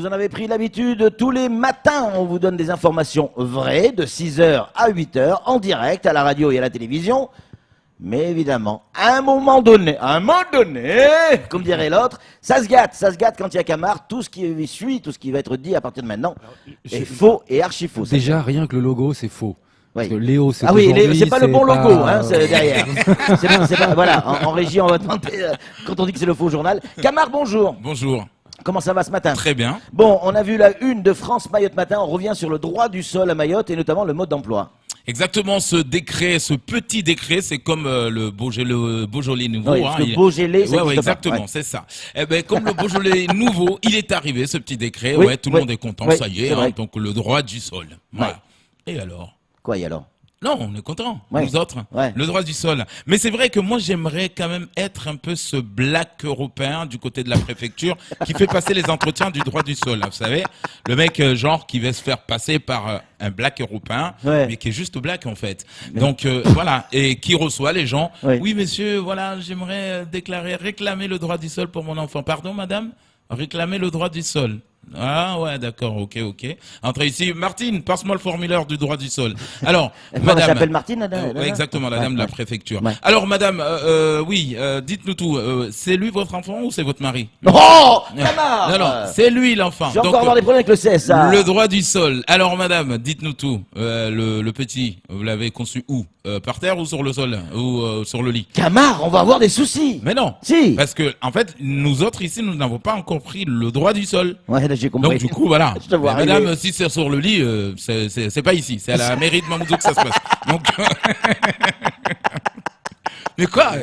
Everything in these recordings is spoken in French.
en avez pris l'habitude, tous les matins, on vous donne des informations vraies de 6h à 8h en direct à la radio et à la télévision. Mais évidemment, à un moment donné, comme dirait l'autre, ça se gâte quand il y a Camard, tout ce qui suit, tout ce qui va être dit à partir de maintenant est faux et archi faux. Déjà, rien que le logo, c'est faux. Parce Oui. que Léo, c'est c'est pas le bon logo, hein, c'est derrière. c'est pas, voilà, en régie, on va demander quand on dit que c'est le faux journal. Camard, bonjour. Bonjour. Comment ça va ce matin? Très bien. Bon, on a vu la une de France Mayotte Matin, on revient sur le droit du sol à Mayotte et notamment le mode d'emploi. Exactement, ce petit décret, c'est comme le Beaujolais nouveau. Oui, parce que Beaujolais, ça existe pas. exactement, Ouais. c'est ça. Eh ben, comme le Beaujolais nouveau, il est arrivé, ce petit décret. Oui, Tout le monde est content, oui, ça y c'est est. vrai. Donc, le droit du sol. Voilà. Et alors? Quoi, et alors? Non, on est content, Ouais. nous autres. Ouais. Le droit du sol. Mais c'est vrai que moi, j'aimerais quand même être un peu ce black européen du côté de la préfecture qui fait passer les entretiens du droit du sol. Là, vous savez, le mec genre qui va se faire passer par un black européen, Ouais. mais qui est juste black en fait. Donc voilà, et qui reçoit les gens. Ouais. Oui, monsieur, voilà, j'aimerais réclamer le droit du sol pour mon enfant. Pardon, madame? Réclamer le droit du sol. Ah ouais, d'accord, ok. Entrez ici. Martine, passe-moi le formulaire du droit du sol. Alors, Elle madame... s'appelle Martine, ouais, exactement, la dame de la préfecture. Ouais. Alors, madame, dites-nous tout. C'est lui votre enfant ou c'est votre mari? Oh, Camard. Non, c'est lui l'enfant. J'ai Donc, encore avoir des problèmes avec le CSA. le droit du sol. Alors, madame, dites-nous tout. Le petit, vous l'avez conçu où? Par terre ou sur le sol? Ou sur le lit? Camard, on va avoir des soucis. Mais non. Si. Parce que, en fait, nous autres ici, nous n'avons pas encore pris le droit du sol. Ouais, là, j'ai compris. Donc du coup voilà. Je te vois Mais arriver. madame, si c'est sur le lit, c'est pas ici, c'est à la mairie de Mamoudzou que ça se passe. Donc mais quoi?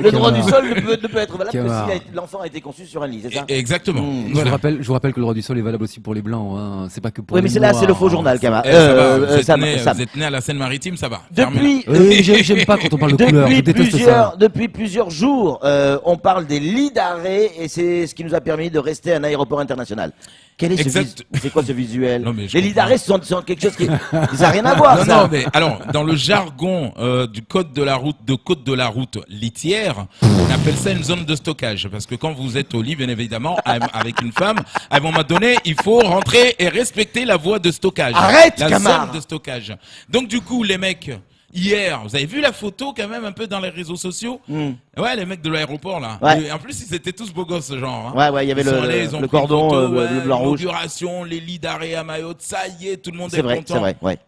Le droit du sol ne peut être valable que Camard. si l'enfant a été conçu sur un lit, c'est ça? Exactement. Mmh. Je Voilà. vous rappelle que le droit du sol est valable aussi pour les blancs. Hein. C'est pas que pour Oui, les mais c'est là, noirs. c'est le faux journal, Camard. Eh, ça va, vous, Sam, êtes né à la Seine-Maritime, ça va. Depuis, Oui, j'aime pas quand on parle de couleur. Je déteste ça. depuis plusieurs jours, on parle des lits d'arrêt et c'est ce qui nous a permis de rester à un aéroport international. Quel est c'est quoi ce visuel? Non, mais je Les lits comprends. d'arrêt sont quelque chose qui n'a rien à voir, Non, ça. non, mais alors, dans le jargon du code de la route litière, on appelle ça une zone de stockage. Parce que quand vous êtes au lit, bien évidemment, avec une femme, à un moment donné, il faut rentrer et respecter la voie de stockage. Arrête, la Camard. zone de stockage. Donc, du coup, les mecs, hier, vous avez vu la photo quand même un peu dans les réseaux sociaux? Ouais, les mecs de l'aéroport là. Ouais. Et en plus, ils étaient tous beaux gosses, ce genre. Hein. Ouais, il y avait Ils sont allés, ils ont le pris une cordon, photo, le blanc rouge. l'inauguration, les lits d'arrêt à Mayotte, ça y est, tout le monde est C'est vrai, content. c'est vrai, ouais.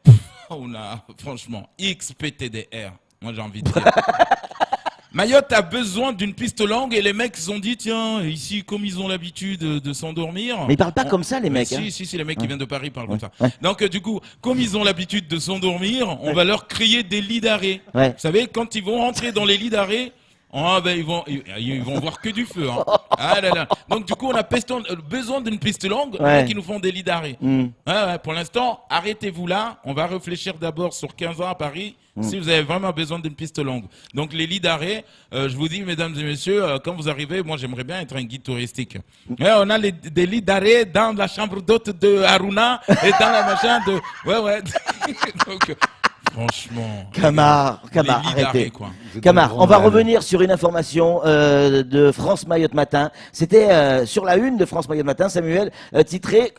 On a, franchement, XPTDR. Moi, j'ai envie de dire. Mayotte a besoin d'une piste longue et les mecs se sont dit, tiens, ici, comme ils ont l'habitude de s'endormir. Mais ils parlent pas comme ça, les Mais mecs. hein. Si, les mecs qui viennent de Paris parlent comme ça. Ouais. Donc, du coup, comme ils ont l'habitude de s'endormir, on va leur créer des lits d'arrêt. Ouais. Vous savez, quand ils vont rentrer dans les lits d'arrêt, ils vont voir que du feu. Hein. Ah là là. Donc, du coup, on a besoin d'une piste longue, les Ouais. mecs qui nous font des lits d'arrêt. Ouais, pour l'instant, arrêtez-vous là. On va réfléchir d'abord sur 15 ans à Paris. Si vous avez vraiment besoin d'une piste longue. Donc les lits d'arrêt, je vous dis, mesdames et messieurs, quand vous arrivez, moi j'aimerais bien être un guide touristique. Ouais, on a des lits d'arrêt dans la chambre d'hôte de Haruna et dans la machin de... Ouais. Donc, franchement... Camard, les lits d'arrêt, arrêtez. quoi. Vous êtes Camard, dans le on va grand mal. revenir sur une information de France Mayotte Matin. C'était sur la une de France Mayotte Matin, Samuel, titré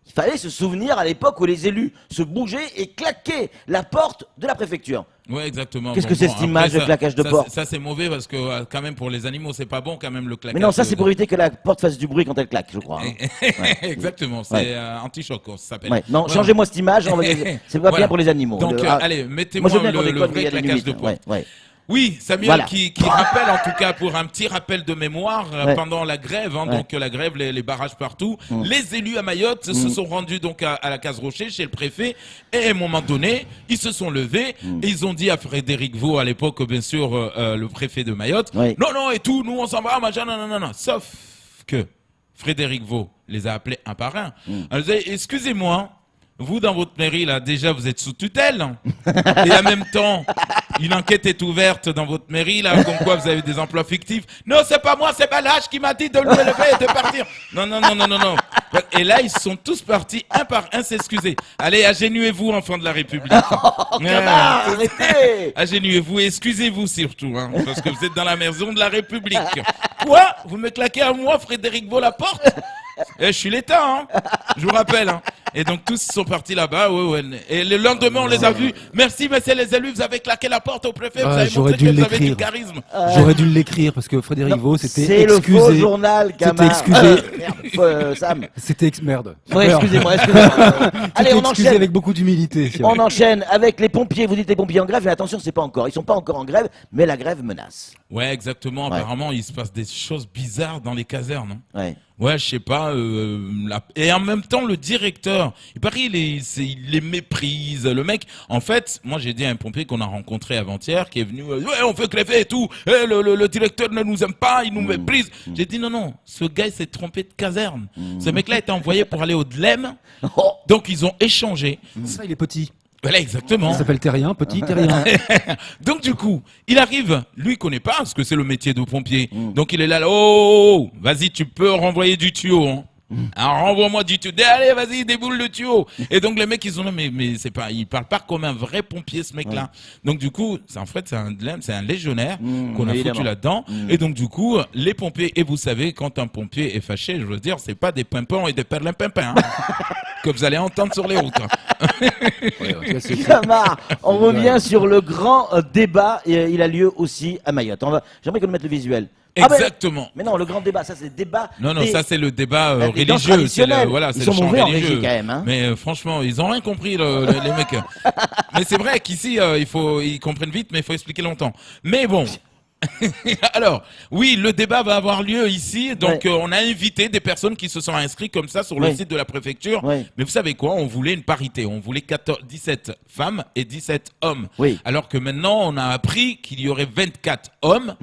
« Il fallait se souvenir à l'époque où les élus se bougeaient et claquaient la porte de la préfecture. » Ouais, exactement. Qu'est-ce que c'est cette après, image de claquage de porte? Ça c'est mauvais parce que quand même pour les animaux c'est pas bon quand même le claquage. Mais non, ça c'est pour éviter que la porte fasse du bruit quand elle claque, je crois. hein. Exactement, c'est Ouais. anti-choc ça s'appelle. Ouais. Non, Voilà. changez-moi cette image, c'est pas Voilà. bien pour les animaux. Donc allez, moi mettez-moi je veux bien qu'on le déconne, mais il y vrai a des claquage limites. de porte. Ouais. Oui, Samuel Voilà. qui rappelle en tout cas pour un petit rappel de mémoire Ouais. pendant la grève, hein, Ouais. donc la grève, les barrages partout, les élus à Mayotte se sont rendus donc à la Case Rocher chez le préfet et à un moment donné ils se sont levés et ils ont dit à Frédéric Vaux à l'époque bien sûr le préfet de Mayotte, Ouais. non et tout, nous on s'en va, machin, non, sauf que Frédéric Vaux les a appelés un par un. Elle disait, excusez-moi. Vous, dans votre mairie, là, déjà, vous êtes sous tutelle. Et en même temps, une enquête est ouverte dans votre mairie, là, comme quoi vous avez des emplois fictifs. Non, c'est pas moi, c'est Balach qui m'a dit de lever et de partir. Non. Et là, ils sont tous partis, un par un, s'excuser. Allez, agénuez-vous, enfants de la République. Camard, arrêtez. Agénuez-vous et excusez-vous surtout, hein, parce que vous êtes dans la maison de la République. Quoi? Vous me claquez à moi, Frédéric Vaux, la porte? je suis l'État, hein. Je vous rappelle, hein. Et donc tous sont partis là-bas, ouais. Et le lendemain, on les a vus. Merci, messieurs les élus, vous avez claqué la porte au préfet, vous avez montré que vous avez du charisme. J'aurais dû l'écrire parce que Frédéric Vaux s'était C'est le excusé. faux journal, Camar. C'était excusé. Merde, Sam. Merde. Ouais, excusez-moi. Allez, on Excusé enchaîne. avec beaucoup d'humilité. On enchaîne avec les pompiers. Vous dites les pompiers en grève, mais attention, c'est pas encore. Ils sont pas encore en grève, mais la grève menace. Ouais, exactement. Ouais. Apparemment, il se passe des choses bizarres dans les casernes. Hein. Ouais. Ouais, je sais pas. Et en même temps, le directeur, il paraît, il les méprise. Le mec, en fait, moi j'ai dit à un pompier qu'on a rencontré avant-hier, qui est venu, ouais, on fait crèver et tout. Et le directeur ne nous aime pas, il nous méprise. J'ai dit non, ce gars il s'est trompé de caserne. Ce mec-là était envoyé pour aller au Dlem. Donc ils ont échangé. Ça, il est petit. Voilà, exactement. Il s'appelle Terrien, petit Terrien. Donc du coup, il arrive, lui il connaît pas parce que c'est le métier de pompier. Donc il est là, oh, vas-y, tu peux renvoyer du tuyau. Hein. Alors renvoie-moi du tuyau. Allez, vas-y, déboule le tuyau. Et donc les mecs ils ont mais c'est pas, il parle pas comme un vrai pompier ce mec-là. Donc du coup, en fait c'est un légionnaire qu'on a foutu là-dedans. Et donc du coup, les pompiers, et vous savez quand un pompier est fâché, je veux dire, c'est pas des pimpons et des perlimpinpins. Hein. Que vous allez entendre sur les routes. Camar, on revient sur le grand débat. Et, il a lieu aussi à Mayotte. J'aimerais qu'on mette le visuel. Exactement. Mais non, le grand débat, ça c'est le débat. Non, ça c'est le débat des danses religieux. C'est traditionnelles. voilà, Ils c'est sont le chant mauvais en religieux. régie, quand même, hein. Mais franchement, ils ont rien compris les mecs. Mais c'est vrai qu'ici, ils comprennent vite, mais il faut expliquer longtemps. Mais bon. Alors, oui, le débat va avoir lieu ici. Donc, on a invité des personnes qui se sont inscrites comme ça sur le site de la préfecture. Mais vous savez quoi? On voulait une parité. On voulait 17 femmes et 17 hommes. Alors que maintenant, on a appris qu'il y aurait 24 hommes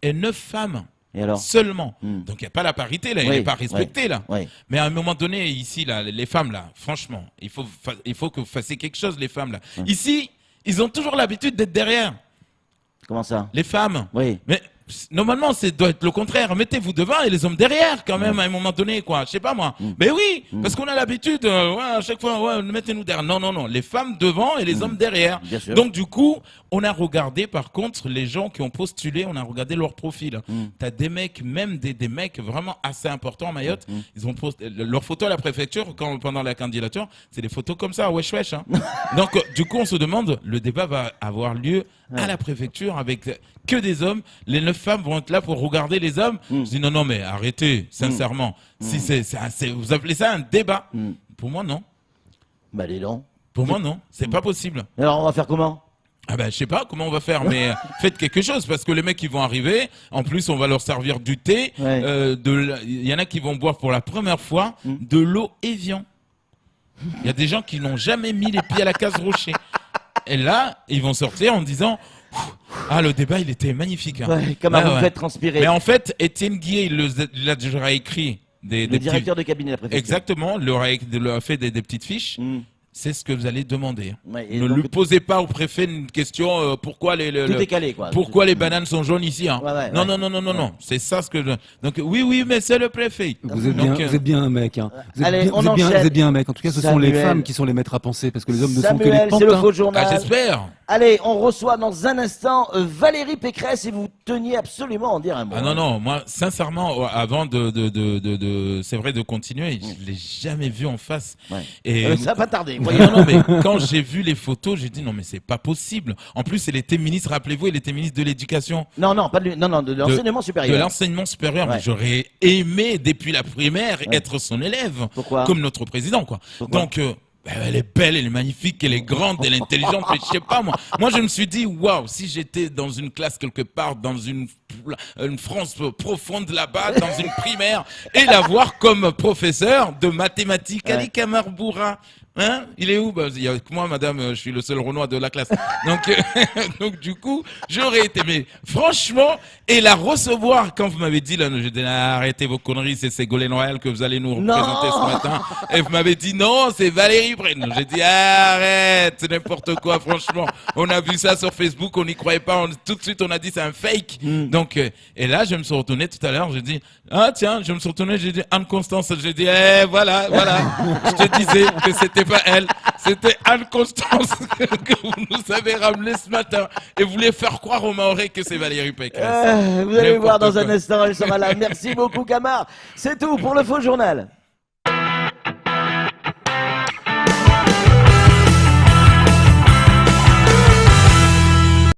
et 9 femmes. Et alors Seulement. Donc, il n'y a pas la parité, là. Il n'est pas respecté, là. Mais à un moment donné, ici, là, les femmes, là, franchement, il faut que vous fassiez quelque chose, les femmes, là. Ici, ils ont toujours l'habitude d'être derrière. Comment ça? Les femmes. Oui. Mais normalement, doit être le contraire. Mettez-vous devant et les hommes derrière, quand même, à un moment donné, quoi. Je sais pas, moi. Mais oui, parce qu'on a l'habitude, à chaque fois, mettez-nous derrière. Non. Les femmes devant et les hommes derrière. Bien sûr. Donc, du coup, on a regardé, par contre, les gens qui ont postulé, on a regardé leur profil. T'as des mecs, même des mecs vraiment assez importants à Mayotte. Ils ont posté leurs photos à la préfecture, pendant la candidature, c'est des photos comme ça, wesh. Hein. Donc, du coup, on se demande, le débat va avoir lieu à la préfecture avec que des hommes. Les 9 femmes vont être là pour regarder les hommes. Je dis non, mais arrêtez, sincèrement. Si vous appelez ça un débat? Pour moi, non. Bah, dis donc. Pour moi, non. C'est pas possible. Alors, on va faire comment? Ah ben, je sais pas comment on va faire, mais faites quelque chose parce que les mecs qui vont arriver, en plus on va leur servir du thé, il y en a qui vont boire pour la première fois de l'eau Evian. Il y a des gens qui n'ont jamais mis les pieds à la case Rocher. Et là, ils vont sortir en disant le débat il était magnifique. Hein. Comment vous faites transpirer. Mais en fait, Étienne Guillet, il a déjà écrit le directeur de cabinet de la préfecture. Exactement, leur a fait des petites fiches. C'est ce que vous allez demander. Ne donc, lui posez pas au préfet une question pourquoi tout est calé, quoi. pourquoi les bananes sont jaunes ici. Hein. Non. C'est ça ce que donc oui, mais c'est le préfet. Vous êtes bien un mec. Hein. Vous Allez, êtes bien un mec. En tout cas, ce sont les femmes qui sont les maîtres à penser parce que les hommes ne sont que les pantins. C'est le faux journal. J'espère. Allez, on reçoit dans un instant Valérie Pécresse et vous teniez absolument à en dire un mot. Ah non, moi sincèrement, avant c'est vrai de continuer, je l'ai jamais vu en face. Et ça va pas tarder. Non, mais quand j'ai vu les photos, j'ai dit non, mais c'est pas possible. En plus, elle était ministre, rappelez-vous, elle était ministre de l'Éducation. Non, pas de l'enseignement supérieur. De l'enseignement supérieur. Mais j'aurais aimé, depuis la primaire, être son élève. Pourquoi? Comme notre président, quoi. Pourquoi? Donc, elle est belle, elle est magnifique, elle est grande, elle est intelligente, mais je sais pas, moi. Moi, je me suis dit, waouh, si j'étais dans une classe quelque part, dans une France profonde là-bas, dans une primaire, et la voir comme professeur de mathématiques, Ali Kamarboura. Hein? Il est où? Il y a que moi, madame, je suis le seul Renoir de la classe. Donc du coup, j'aurais été, mais franchement, et la recevoir, quand vous m'avez dit, là, j'ai dit, arrêtez vos conneries, c'est Ségolène Royal que vous allez nous représenter ce matin. Et vous m'avez dit, non, c'est Valérie Pécresse. J'ai dit, arrête, c'est n'importe quoi, franchement. On a vu ça sur Facebook, on n'y croyait pas, tout de suite, on a dit, c'est un fake. Donc, et là, je me suis retourné tout à l'heure, j'ai dit, je me suis retourné, j'ai dit, Anne-Constance, j'ai dit, voilà. Je te disais que c'était pas elle, c'était Anne-Constance que vous nous avez ramené ce matin et vous voulez faire croire aux Mahorais que c'est Valérie Pécresse. Vous allez voir dans un instant, elle sera là. Merci beaucoup, Camar. C'est tout pour le faux journal.